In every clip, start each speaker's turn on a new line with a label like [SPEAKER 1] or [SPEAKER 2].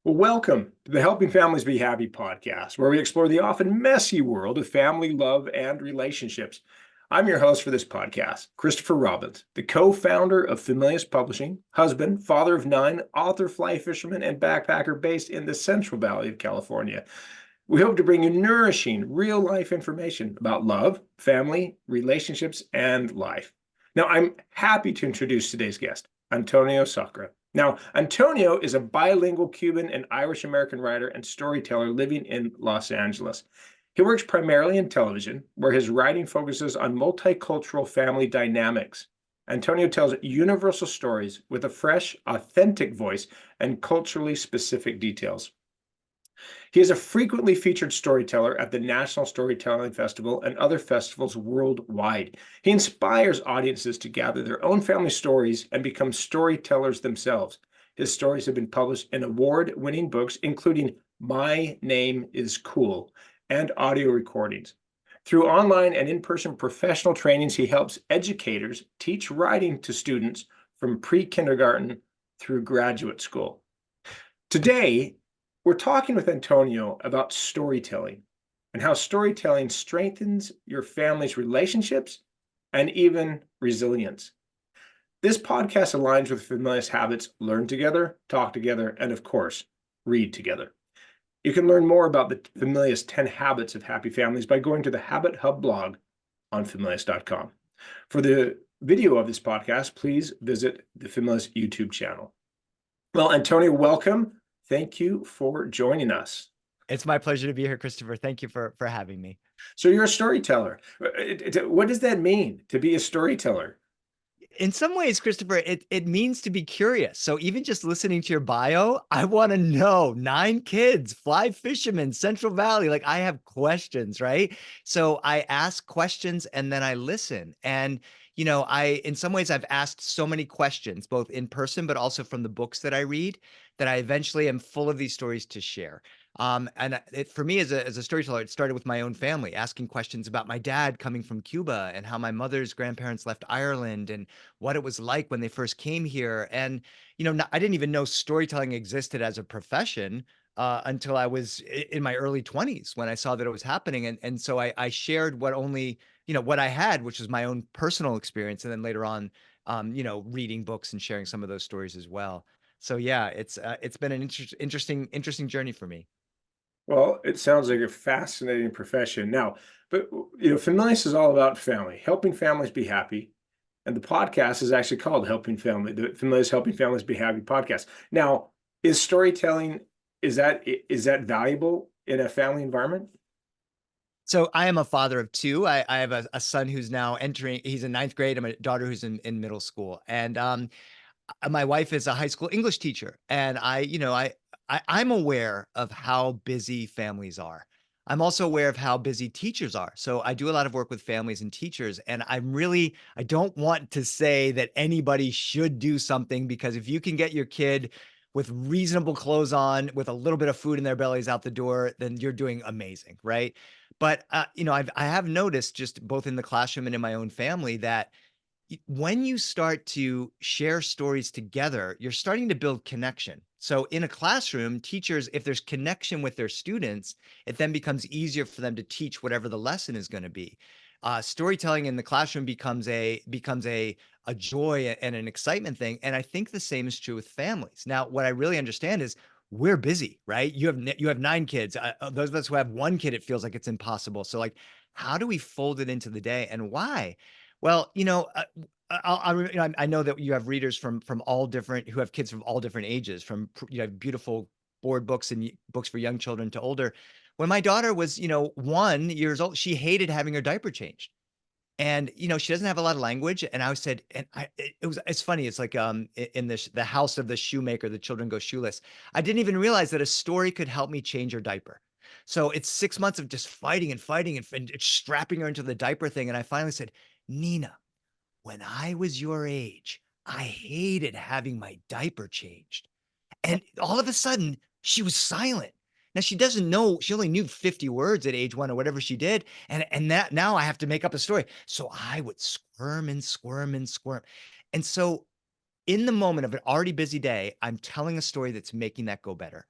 [SPEAKER 1] Well, welcome to the Helping Families Be Happy podcast, where we explore the often messy world of family, love, and relationships. I'm your host for this podcast, Christopher Robbins, the co-founder of Familius Publishing, husband, father of 9, author, fly fisherman, and backpacker based in the Central Valley of California. We hope to bring you nourishing, real-life information about love, family, relationships, and life. Now, I'm happy to introduce today's guest, Antonio Sacre. Now, Antonio is a bilingual Cuban and Irish American writer and storyteller living in Los Angeles. He works primarily in television, where his writing focuses on multicultural family dynamics. Antonio tells universal stories with a fresh, authentic voice and culturally specific details. He is a frequently featured storyteller at the National Storytelling Festival and other festivals worldwide. He inspires audiences to gather their own family stories and become storytellers themselves. His stories have been published in award-winning books, including My Name is Cool and audio recordings. Through online and in-person professional trainings, he helps educators teach writing to students from pre-kindergarten through graduate school. Today, we're talking with Antonio about storytelling and how storytelling strengthens your family's relationships and even resilience. This podcast aligns with Familius habits: learn together, talk together, and of course, read together. You can learn more about the Familius 10 Habits of Happy Families by going to the Habit Hub blog on Familius.com. For the video of this podcast, please visit the Familius YouTube channel. Well, Antonio, welcome. Thank you for joining us.
[SPEAKER 2] It's my pleasure to be here, Christopher. Thank you for having me.
[SPEAKER 1] So you're a storyteller. What does that mean to be a storyteller?
[SPEAKER 2] In some ways, Christopher, it means to be curious. So even just listening to your bio, I want to know 9 kids, fly fisherman, Central Valley. Like I have questions, right? So I ask questions and then I listen. And in some ways, I've asked so many questions, both in person, but also from the books that I read, that I eventually am full of these stories to share. For me as a storyteller, it started with my own family, asking questions about my dad coming from Cuba and how my mother's grandparents left Ireland and what it was like when they first came here. And, I didn't even know storytelling existed as a profession until I was in my early 20s when I saw that it was happening. And so I shared what I had, which was my own personal experience. And then later on, reading books and sharing some of those stories as well. So yeah, it's been an interesting journey for me.
[SPEAKER 1] Well, it sounds like a fascinating profession. Now, but Familius is all about family, helping families be happy. And the podcast is actually called the Familius Helping Families Be Happy podcast. Now, is storytelling, is that valuable in a family environment?
[SPEAKER 2] So I am a father of 2. I have a son who's now he's in 9th grade. I'm a daughter who's in middle school. And my wife is a high school English teacher. And I'm aware of how busy families are. I'm also aware of how busy teachers are. So I do a lot of work with families and teachers. And I don't want to say that anybody should do something, because if you can get your kid with reasonable clothes on, with a little bit of food in their bellies out the door, then you're doing amazing, right? But I have noticed, just both in the classroom and in my own family, that when you start to share stories together, you're starting to build connection. So in a classroom, teachers, if there's connection with their students, it then becomes easier for them to teach whatever the lesson is going to be. Storytelling in the classroom becomes a joy and an excitement thing. And I think the same is true with families. Now, what I really understand is we're busy, right? You have 9 kids. Those of us who have 1 kid, it feels like it's impossible. So like, how do we fold it into the day, and why? Well, I know that you have readers from all different, who have kids from all different ages, from beautiful board books and books for young children to older. When my daughter was 1 years old, she hated having her diaper changed. And she doesn't have a lot of language. And I said, and it's funny. It's like in the house of the shoemaker, the children go shoeless. I didn't even realize that a story could help me change her diaper. So it's 6 months of just fighting and fighting and strapping her into the diaper thing. And I finally said, Nina, when I was your age, I hated having my diaper changed. And all of a sudden, she was silent. Now she doesn't know, she only knew 50 words at age 1 or whatever she did. And that now I have to make up a story. So I would squirm and squirm and squirm. And so in the moment of an already busy day, I'm telling a story that's making that go better.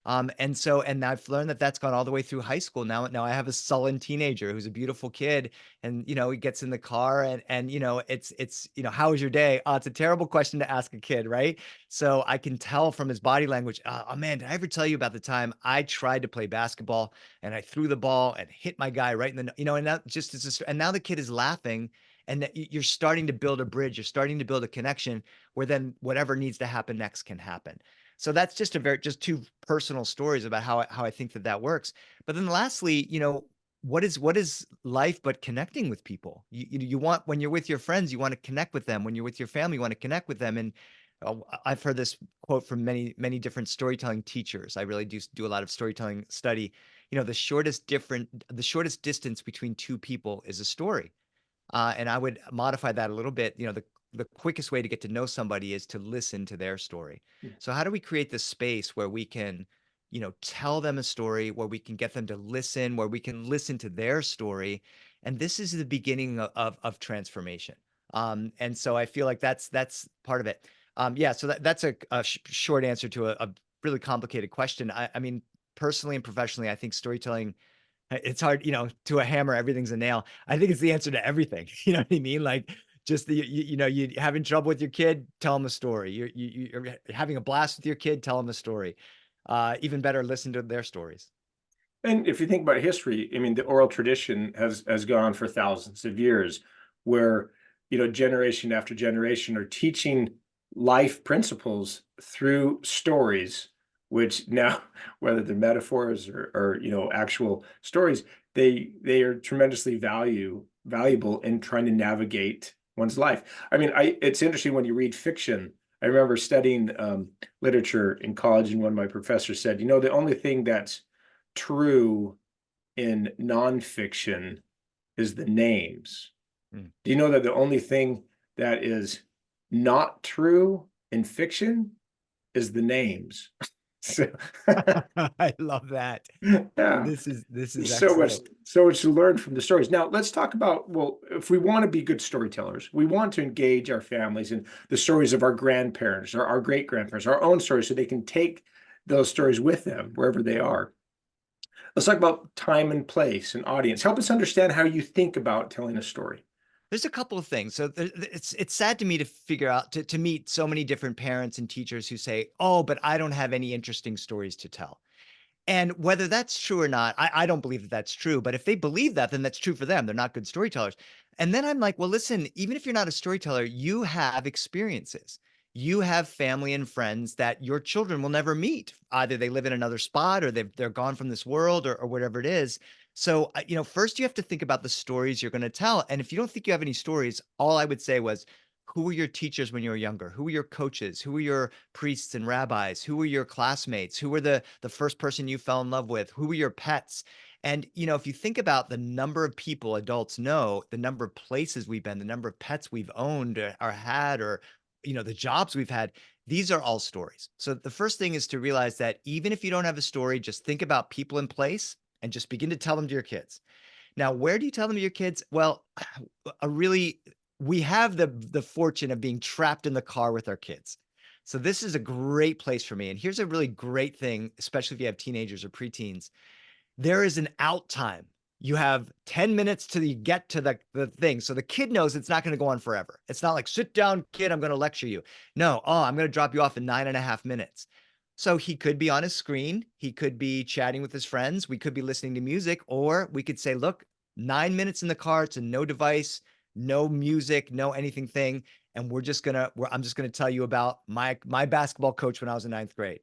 [SPEAKER 2] And I've learned that that's gone all the way through high school. Now I have a sullen teenager who's a beautiful kid, and he gets in the car, and it's how was your day? Oh, it's a terrible question to ask a kid, right? So I can tell from his body language. Oh man, did I ever tell you about the time I tried to play basketball and I threw the ball and hit my guy right in the, and that just is, and now the kid is laughing, and that you're starting to build a bridge. You're starting to build a connection where then whatever needs to happen next can happen. So that's just two personal stories about how I think that works. But then lastly, what is life but connecting with people? You want, when you're with your friends, you want to connect with them. When you're with your family, you want to connect with them. And I've heard this quote from many different storytelling teachers. I really do a lot of storytelling study. The shortest distance between two people is a story. And I would modify that a little bit. The quickest way to get to know somebody is to listen to their story.
[SPEAKER 1] Yeah.
[SPEAKER 2] So how do we create this space where we can, tell them a story, where we can get them to listen, where we can listen to their story? And this is the beginning of transformation. And so I feel like that's part of it. Yeah. So that's a short answer to a really complicated question. I mean, personally and professionally, I think storytelling, it's hard, to a hammer, everything's a nail. I think it's the answer to everything. You know what I mean? Like, just you having trouble with your kid, tell them a story. You're having a blast with your kid, tell them a story. Even better, listen to their stories.
[SPEAKER 1] And if you think about history, I mean, the oral tradition has gone on for thousands of years, where generation after generation are teaching life principles through stories, which now, whether they're metaphors or actual stories, they are tremendously valuable in trying to navigate one's life. I mean, it's interesting when you read fiction. I remember studying literature in college, and one of my professors said, the only thing that's true in nonfiction is the names.
[SPEAKER 2] Mm.
[SPEAKER 1] Do you know that the only thing that is not true in fiction is the names? So,
[SPEAKER 2] I love that.
[SPEAKER 1] yeah,
[SPEAKER 2] This is
[SPEAKER 1] so much,
[SPEAKER 2] excellent.
[SPEAKER 1] so much to learn from the stories. Now, let's talk about, well, if we want to be good storytellers, we want to engage our families in the stories of our grandparents or our great grandparents, our own stories, so they can take those stories with them wherever they are. Let's talk about time and place and audience. Help us understand how you think about telling a story.
[SPEAKER 2] There's a couple of things. So it's sad to me to figure out to meet so many different parents and teachers who say, "Oh, but I don't have any interesting stories to tell." And whether that's true or not, I don't believe that that's true. But if they believe that, then that's true for them. They're not good storytellers. And then I'm like, well, listen, even if you're not a storyteller, you have experiences. You have family and friends that your children will never meet. Either they live in another spot, or they're gone from this world, or whatever it is. So, first you have to think about the stories you're going to tell. And if you don't think you have any stories, all I would say was, who were your teachers when you were younger? Who were your coaches? Who were your priests and rabbis? Who were your classmates? Who were the first person you fell in love with? Who were your pets? And if you think about the number of people adults know, the number of places we've been, the number of pets we've owned or had, or the jobs we've had, these are all stories. So the first thing is to realize that even if you don't have a story, just think about people in place and just begin to tell them to your kids. Now, where do you tell them to your kids? Well, we have the fortune of being trapped in the car with our kids. So this is a great place for me. And here's a really great thing, especially if you have teenagers or preteens. There is an out time. You have 10 minutes to get to the thing. So the kid knows it's not going to go on forever. It's not like, sit down, kid, I'm going to lecture you. No, I'm going to drop you off in 9.5 minutes. So he could be on his screen. He could be chatting with his friends. We could be listening to music, or we could say, look, 9 minutes in the car. It's a no device, no music, no anything thing. And I'm just going to tell you about my basketball coach when I was in ninth grade.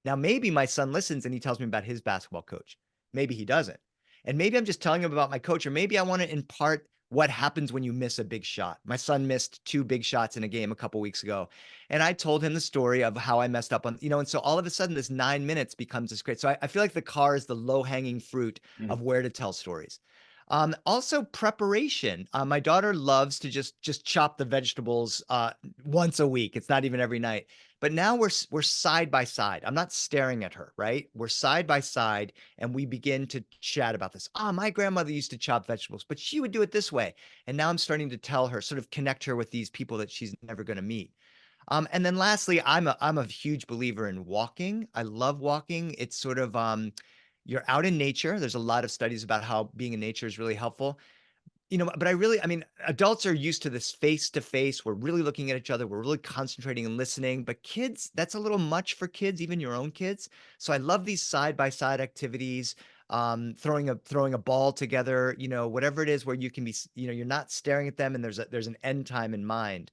[SPEAKER 2] Now, maybe my son listens and he tells me about his basketball coach. Maybe he doesn't. And maybe I'm just telling him about my coach, or maybe I want to impart what happens when you miss a big shot. My son missed 2 big shots in a game a couple weeks ago. And I told him the story of how I messed up on, and so all of a sudden this 9 minutes becomes this great. So I feel like the car is the low hanging fruit
[SPEAKER 1] Mhm.
[SPEAKER 2] of where to tell stories. Also preparation. My daughter loves to just chop the vegetables once a week. It's not even every night. But now we're side by side. I'm not staring at her, right? We're side by side, and we begin to chat about this. My grandmother used to chop vegetables, but she would do it this way. And now I'm starting to tell her, sort of connect her with these people that she's never going to meet. And then lastly, I'm a huge believer in walking. I love walking. It's sort of you're out in nature. There's a lot of studies about how being in nature is really helpful. But I mean, adults are used to this face to face. We're really looking at each other. We're really concentrating and listening. But kids, that's a little much for kids, even your own kids. So I love these side by side activities, throwing a ball together, whatever it is where you can be, you're not staring at them and there's an end time in mind.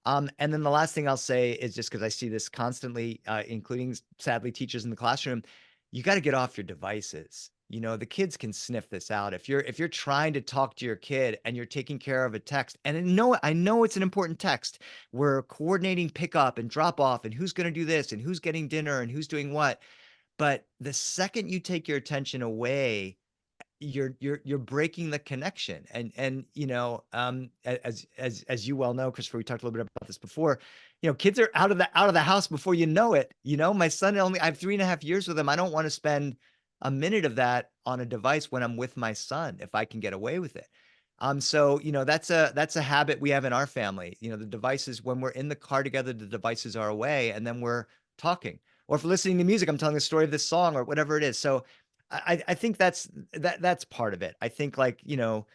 [SPEAKER 2] And then the last thing I'll say is just because I see this constantly, including sadly teachers in the classroom, you got to get off your devices. The kids can sniff this out. If you're trying to talk to your kid and you're taking care of a text, and I know it's an important text. We're coordinating pickup and drop off, and who's going to do this, and who's getting dinner, and who's doing what. But the second you take your attention away, you're breaking the connection. And as you well know, Christopher, we talked a little bit about this before. Kids are out of the house before you know it. My son, I have 3.5 years with him. I don't want to spend a minute of that on a device when I'm with my son, if I can get away with it. So that's a habit we have in our family. The devices, when we're in the car together, the devices are away, and then we're talking. Or if we're listening to music, I'm telling the story of this song or whatever it is. So I think that's part of it. I think, like, this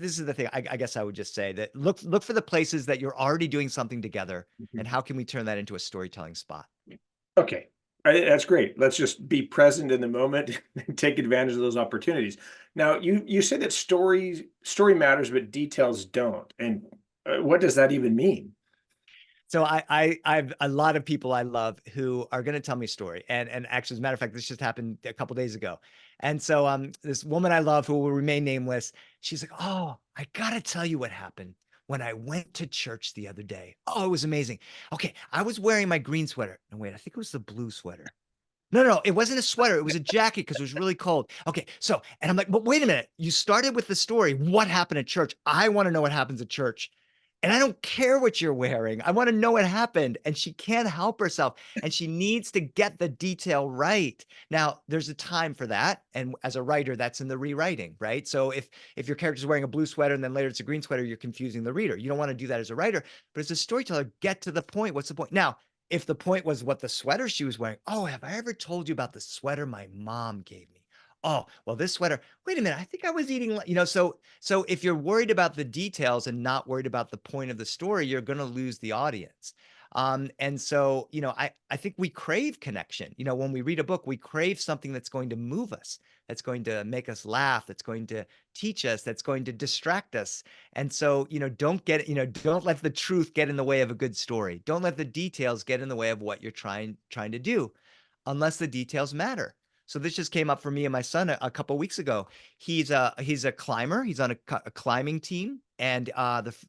[SPEAKER 2] is the thing. I guess I would just say that look for the places that you're already doing something together, and how can we turn that into a storytelling spot?
[SPEAKER 1] Okay. That's great. Let's just be present in the moment and take advantage of those opportunities. Now, you said that story matters, but details don't. And what does that even mean?
[SPEAKER 2] So I've a lot of people I love who are going to tell me a story. And actually, as a matter of fact, this just happened a couple days ago. And so this woman I love, who will remain nameless, she's like, "Oh, I gotta tell you what happened when I went to church the other day. Oh, it was amazing. Okay, I was wearing my green sweater. No, wait, I think it was the blue sweater. No, it wasn't a sweater. It was a jacket because it was really cold. Okay, so, and I'm like, but wait a minute. You started with the story. What happened at church? I want to know what happens at church. And I don't care what you're wearing. I want to know what happened." And she can't help herself. And she needs to get the detail right. Now, there's a time for that. And as a writer, that's in the rewriting, right? So if your character's wearing a blue sweater and then later it's a green sweater, you're confusing the reader. You don't want to do that as a writer. But as a storyteller, get to the point. What's the point? Now, if the point was what the sweater she was wearing, "Oh, have I ever told you about the sweater my mom gave me? Oh, well, this sweater, wait a minute, I think I was eating, so if you're worried about the details and not worried about the point of the story, you're going to lose the audience. And so, I think we crave connection. When we read a book, we crave something that's going to move us, that's going to make us laugh, that's going to teach us, that's going to distract us. And so, don't let the truth get in the way of a good story. Don't let the details get in the way of what you're trying to do, unless the details matter. So this just came up for me and my son a couple weeks ago. He's a climber. He's on a climbing team, and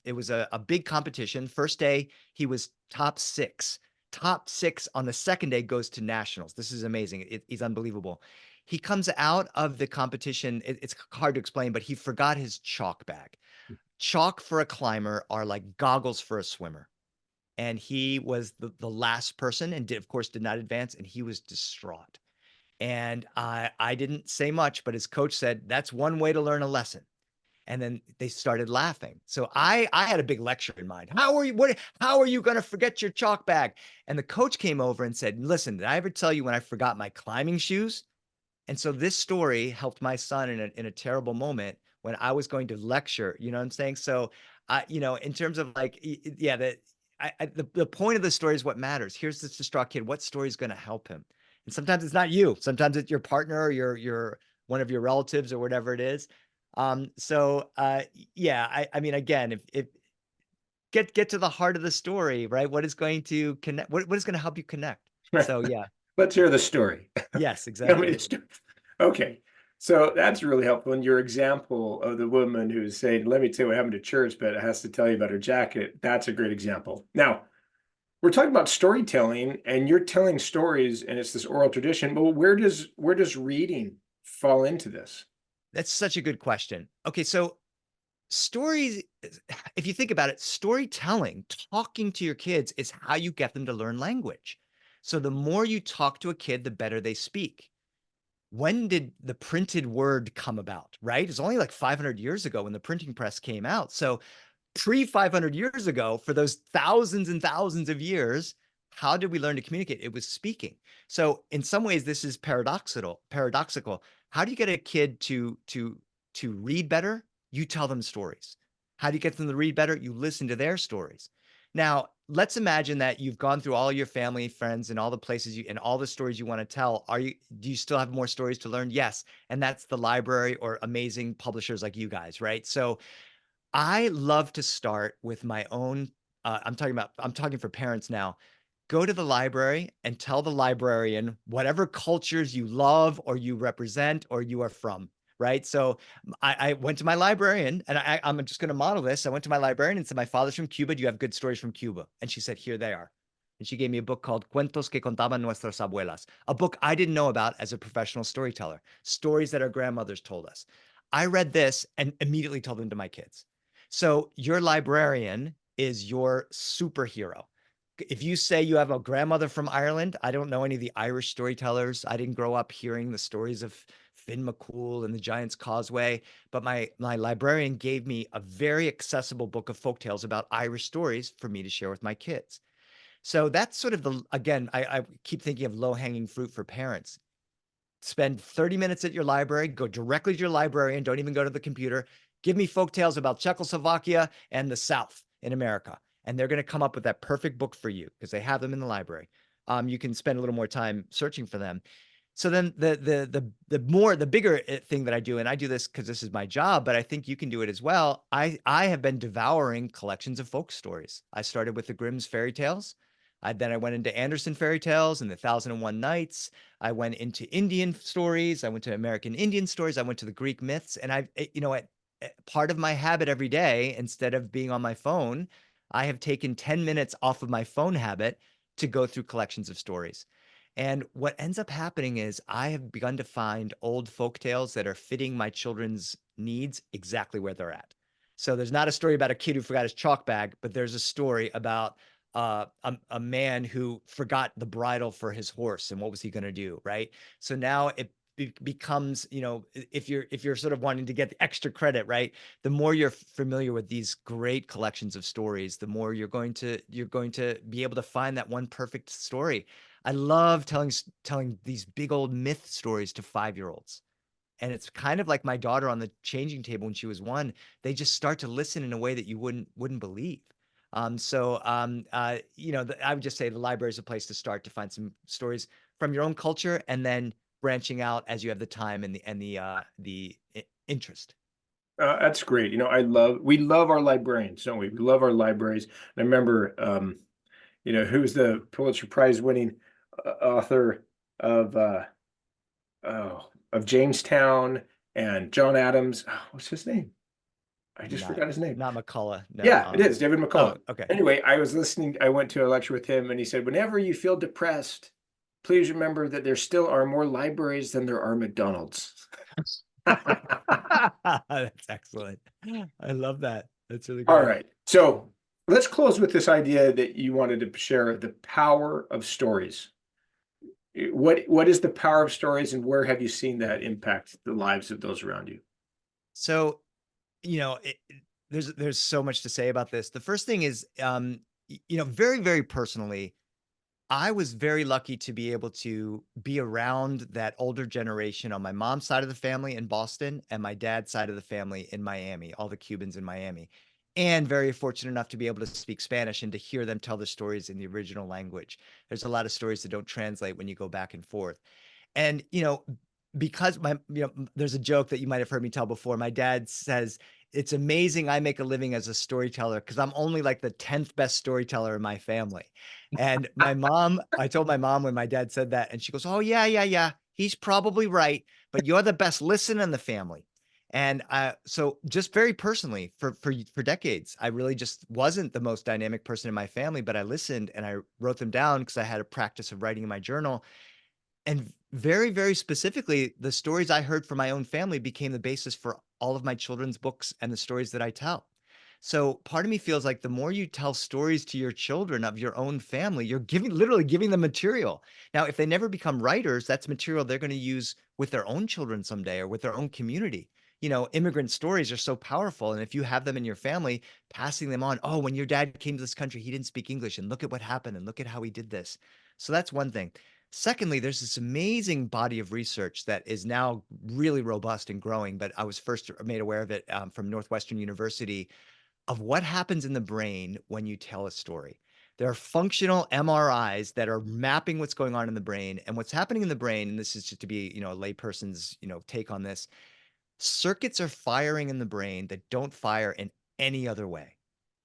[SPEAKER 2] it was a big competition. First day, he was top six. Top six on the second day goes to nationals. This is amazing. He's unbelievable. He comes out of the competition. It's hard to explain, but he forgot his chalk bag. Chalk for a climber are like goggles for a swimmer. And he was the last person, and of course did not advance, and he was distraught. And I didn't say much, but his coach said, "That's one way to learn a lesson." And then they started laughing. So I had a big lecture in mind. How are you going to forget your chalk bag? And the coach came over and said, "Listen, did I ever tell you when I forgot my climbing shoes?" And so this story helped my son in a terrible moment when I was going to lecture. You know what I'm saying? So, in terms of, like, yeah, the point of the story is what matters. Here's this distraught kid. What story is going to help him? And sometimes it's not you. Sometimes it's your partner, or your one of your relatives, or whatever it is. Yeah, I mean, again, if get to the heart of the story, right? What is going to connect? What is going to help you connect? So yeah,
[SPEAKER 1] Let's hear the story.
[SPEAKER 2] yes,
[SPEAKER 1] Tell me
[SPEAKER 2] exactly.
[SPEAKER 1] the story. Okay. So that's really helpful. And your example of the woman who's saying, "Let me tell you what happened to church," but it has to tell you about her jacket. That's a great example. Now, we're talking about storytelling, and you're telling stories, and it's this oral tradition. But where does reading fall into this?
[SPEAKER 2] That's such a good question. Okay, so stories, if you think about it, storytelling, talking to your kids is how you get them to learn language. So the more you talk to a kid, the better they speak. When did the printed word come about, right? It's only like 500 years ago when the printing press came out. So pre 500 years ago, for those thousands and thousands of years, how did we learn to communicate? It was speaking. So in some ways, this is paradoxical. How do you get a kid to read better? You tell them stories. How do you get them to read better? You listen to their stories. Now, let's imagine that you've gone through all your family, friends, and all the places you and all the stories you want to tell. Do you still have more stories to learn? Yes. And that's the library or amazing publishers like you guys, right? So I love to start with my own. I'm talking for parents now. Go to the library and tell the librarian whatever cultures you love or you represent or you are from, right? So I went to my librarian and I'm just going to model this. I went to my librarian and said, my father's from Cuba. Do you have good stories from Cuba? And she said, here they are. And she gave me a book called Cuentos que contaban nuestras abuelas, a book I didn't know about as a professional storyteller, stories that our grandmothers told us. I read this and immediately told them to my kids. So your librarian is your superhero. If you say you have a grandmother from Ireland, I don't know any of the Irish storytellers. I didn't grow up hearing the stories of Finn McCool and the Giant's Causeway, but my librarian gave me a very accessible book of folktales about Irish stories for me to share with my kids. So that's sort of again, I keep thinking of low-hanging fruit for parents. Spend 30 minutes at your library, go directly to your librarian, don't even go to the computer. Give me folk tales about Czechoslovakia and the South in America. And they're going to come up with that perfect book for you because they have them in the library. You can spend a little more time searching for them. So then the bigger thing that I do, and I do this because this is my job, but I think you can do it as well. I have been devouring collections of folk stories. I started with the Grimm's fairy tales. Then I went into Anderson fairy tales and the 1001 Nights. I went into Indian stories. I went to American Indian stories. I went to the Greek myths. And part of my habit every day, instead of being on my phone, I have taken 10 minutes off of my phone habit to go through collections of stories. And what ends up happening is I have begun to find old folk tales that are fitting my children's needs exactly where they're at. So there's not a story about a kid who forgot his chalk bag, but there's a story about a man who forgot the bridle for his horse and what was he going to do, right? So now it becomes, if you're sort of wanting to get the extra credit, right? The more you're familiar with these great collections of stories, the more you're going to be able to find that one perfect story. I love telling these big old myth stories to 5-year-olds. And it's kind of like my daughter on the changing table when she was 1. They just start to listen in a way that you wouldn't believe. I would just say the library is a place to start to find some stories from your own culture, and then branching out as you have the time and the interest.
[SPEAKER 1] That's great. We love our librarians, don't we? We love our libraries. And I remember, who's the Pulitzer Prize winning author of Jamestown and John Adams. Oh, what's his name? I just forgot his name.
[SPEAKER 2] Not McCullough. No,
[SPEAKER 1] yeah, it is David McCullough.
[SPEAKER 2] Oh, okay.
[SPEAKER 1] Anyway, I went to a lecture with him, and he said, whenever you feel depressed, please remember that there still are more libraries than there are McDonald's.
[SPEAKER 2] That's excellent. I love that. That's really good.
[SPEAKER 1] All right. So let's close with this idea that you wanted to share, the power of stories. What is the power of stories, and where have you seen that impact the lives of those around you?
[SPEAKER 2] So, there's so much to say about this. The first thing is, very, very personally, I was very lucky to be able to be around that older generation on my mom's side of the family in Boston and my dad's side of the family in Miami, all the Cubans in Miami, and very fortunate enough to be able to speak Spanish and to hear them tell the stories in the original language. There's a lot of stories that don't translate when you go back and forth. And, because there's a joke that you might have heard me tell before. My dad says, it's amazing I make a living as a storyteller because I'm only like the 10th best storyteller in my family. And I told my mom when my dad said that, and she goes, oh, yeah. He's probably right, but you're the best listener in the family. And so just very personally, for decades, I really just wasn't the most dynamic person in my family, but I listened and I wrote them down because I had a practice of writing in my journal. And very, very specifically, the stories I heard from my own family became the basis for all of my children's books and the stories that I tell. So part of me feels like the more you tell stories to your children of your own family, you're literally giving them material. Now, if they never become writers, that's material they're going to use with their own children someday or with their own community. immigrant stories are so powerful. And if you have them in your family, passing them on, oh, when your dad came to this country, he didn't speak English, and look at what happened, and look at how he did this. So that's one thing. Secondly, there's this amazing body of research that is now really robust and growing, but I was first made aware of it from Northwestern University, of what happens in the brain when you tell a story. There are functional MRIs that are mapping what's going on in the brain, and what's happening in the brain, and this is just to be, a layperson's, take on this. Circuits are firing in the brain that don't fire in any other way.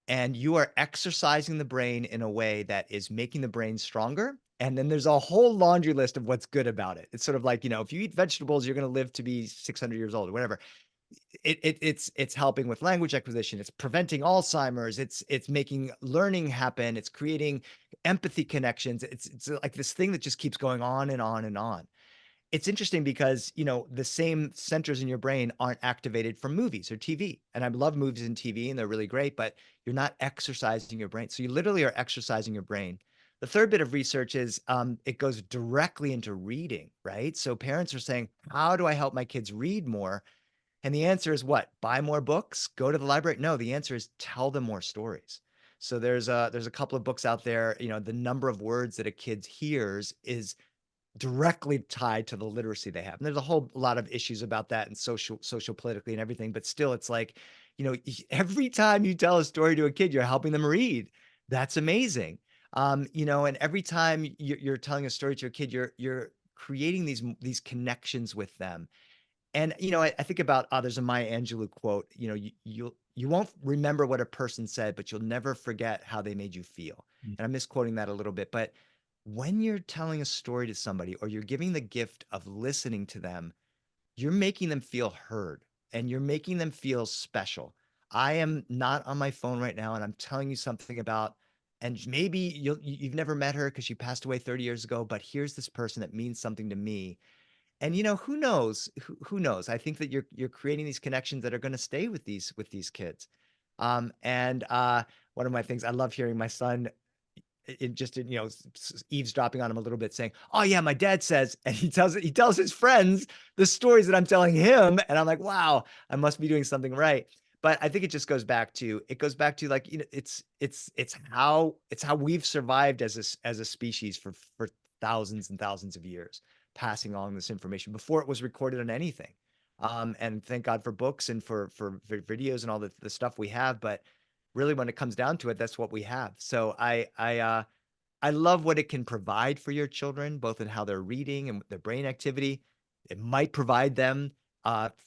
[SPEAKER 2] And you are exercising the brain in a way that is making the brain stronger. And then there's a whole laundry list of what's good about it. It's sort of like, if you eat vegetables, you're going to live to be 600 years old or whatever. It's helping with language acquisition. It's preventing Alzheimer's. It's making learning happen. It's creating empathy connections. It's like this thing that just keeps going on and on and on. It's interesting because, the same centers in your brain aren't activated from movies or TV. And I love movies and TV, and they're really great, but you're not exercising your brain. So you literally are exercising your brain. The third bit of research is it goes directly into reading, right? So parents are saying, how do I help my kids read more? And the answer is what? Buy more books? Go to the library? No, the answer is tell them more stories. So there's a couple of books out there. The number of words that a kid hears is directly tied to the literacy they have. And there's a whole lot of issues about that and social politically and everything, but still it's like, every time you tell a story to a kid, you're helping them read. That's amazing. And every time you're telling a story to a kid, you're creating these connections with them. And I think about there's a Maya Angelou quote, you won't remember what a person said, but you'll never forget how they made you feel. And I'm misquoting that a little bit, but when you're telling a story to somebody or you're giving the gift of listening to them, you're making them feel heard and you're making them feel special. I am not on my phone right now and I'm telling you something about, and maybe you've never met her because she passed away 30 years ago, but here's this person that means something to me. And who knows? Who knows? I think that you're creating these connections that are going to stay with these kids. And one of my things I love hearing my son eavesdropping on him a little bit, saying, "Oh yeah, my dad says," and he tells his friends the stories that I'm telling him, and I'm like, "Wow, I must be doing something right." But I think it just goes back to like it's how we've survived as a species for thousands and thousands of years, passing along this information before it was recorded on anything. And thank God for books and for videos and all the stuff we have, but really when it comes down to it, that's what we have. So I love what it can provide for your children, both in how they're reading and their brain activity. It might provide them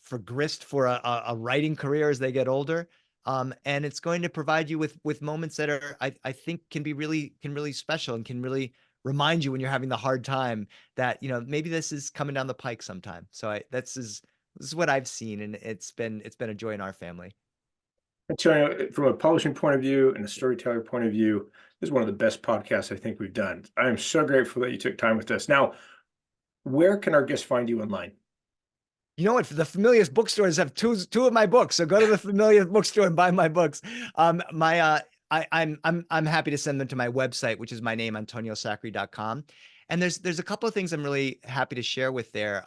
[SPEAKER 2] for grist for a writing career as they get older. And it's going to provide you with moments that are, I think can really special and can really remind you when you're having the hard time that, maybe this is coming down the pike sometime. So this is what I've seen, and it's been a joy in our family.
[SPEAKER 1] Antonio, from a publishing point of view and a storyteller point of view, this is one of the best podcasts I think we've done. I am so grateful that you took time with us. Now, where can our guests find you online?
[SPEAKER 2] You know what? The Familius bookstores have two of my books, so go to the Familius bookstore and buy my books. I'm happy to send them to my website, which is my name, antoniosacre.com. And there's a couple of things I'm really happy to share with there.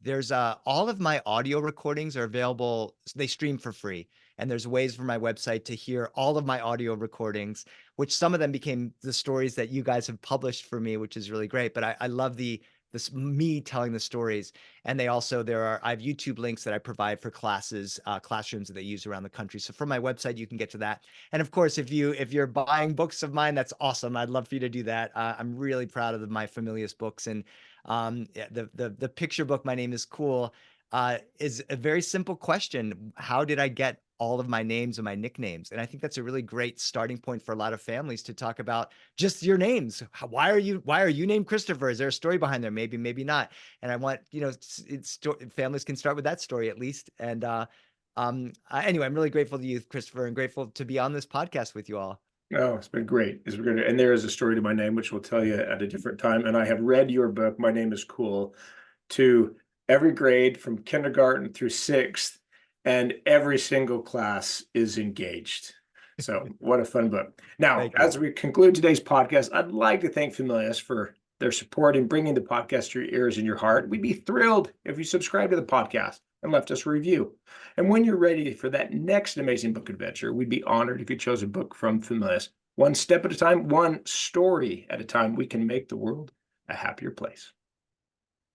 [SPEAKER 2] There's all of my audio recordings are available. They stream for free. And there's ways for my website to hear all of my audio recordings, which some of them became the stories that you guys have published for me, which is really great. But I love me telling the stories. And I have YouTube links that I provide for classes, classrooms that they use around the country. So from my website, you can get to that. And of course, if you're buying books of mine, that's awesome. I'd love for you to do that. I'm really proud of my Familius books. And the picture book, My Name is Cool, is a very simple question. How did I get all of my names and my nicknames? And I think that's a really great starting point for a lot of families to talk about just your names. Why are you named Christopher? Is there a story behind there? Maybe, maybe not. And I want, families can start with that story at least. And anyway, I'm really grateful to you, Christopher, and grateful to be on this podcast with you all.
[SPEAKER 1] Oh, it's been great. It's been great. And there is a story to my name, which we'll tell you at a different time. And I have read your book, My Name is Cool, to every grade from kindergarten through sixth, and every single class is engaged. So what a fun book. Now, as we conclude today's podcast, I'd like to thank Familius for their support in bringing the podcast to your ears and your heart. We'd be thrilled if you subscribe to the podcast and left us a review. And when you're ready for that next amazing book adventure, we'd be honored if you chose a book from Familius. One step at a time, one story at a time, we can make the world a happier place.